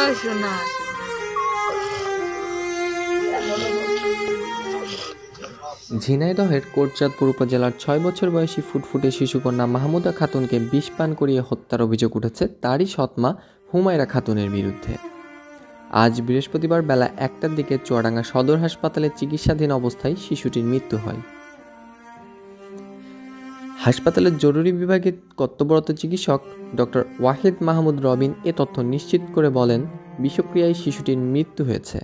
পড়াশোনা। ঝিনাইদহের কোটচাঁদপুর উপজেলার 6 বছর বয়সী ফুটফুটে শিশুকন্যা মাহমুদা খাতুনকে বিষ পান করিয়ে হত্যার অভিযোগ উঠেছে তারই সৎমা হুমায়রা খাতুনের বিরুদ্ধে। আজ বৃহস্পতিবার বেলা 1টার দিকে চুয়াডাঙ্গা সদর হাসপাতালে চিকিৎসাধীন অবস্থায় শিশুটির মৃত্যু হয়। হাসপাতালের জরুরি বিভাগে কর্তব্যরত চিকিৎসক ডক্টর ওয়াহিদ মাহমুদ রবিন এ তথ্য নিশ্চিত করে বলেন, বিষক্রিয়ায় শিশুটির মৃত্যু হয়েছে।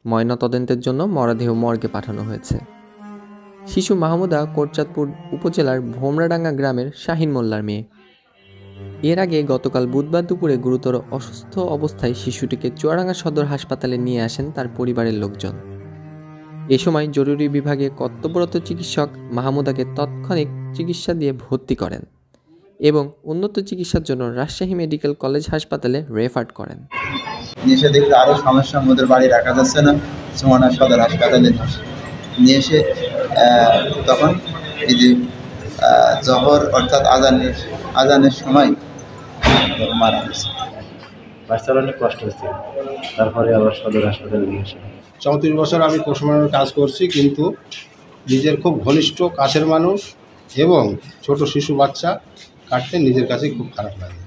ময়নাতদন্তের জন্য মরদেহ মর্গে পাঠানো হয়েছে। শিশু মাহমুদা কোটচাঁদপুর উপজেলার ভোমরাডাঙ্গা গ্রামের শাহিন মোল্লার মেয়ে। এর আগে গতকাল বুধবার দুপুরে গুরুতর অসুস্থ অবস্থায় শিশুটিকে চুয়াডাঙ্গা সদর হাসপাতালে নিয়ে আসেন তার পরিবারের লোকজন। এ সময় জরুরি বিভাগে কর্তব্যরত চিকিৎসক মাহমুদাকে তাৎক্ষণিক চিকিৎসা দিয়ে ভর্তি করেন এবং উন্নত চিকিৎসার জন্য রাজশাহী মেডিকেল কলেজ হাসপাতালে রেফার করেন। দেখলে আরও সমস্যার মধ্যে বাড়ি রাখা যাচ্ছে না, চুয়াডাঙ্গা সদর হাসপাতালে নিয়ে এসে তখন এই যে জহর অর্থাৎ আজানের সময় মারা গেছে। বাচ্চারা অনেক কষ্ট হচ্ছে, তারপরে আবার সদর হাসপাতালে নিয়ে আসে। 34 বছর আমি পোস্টমার্টমের কাজ করছি, কিন্তু নিজের খুব ঘনিষ্ঠ কাছের মানুষ এবং ছোট শিশু বাচ্চা কাটতে নিজের কাছে খুব খারাপ লাগে।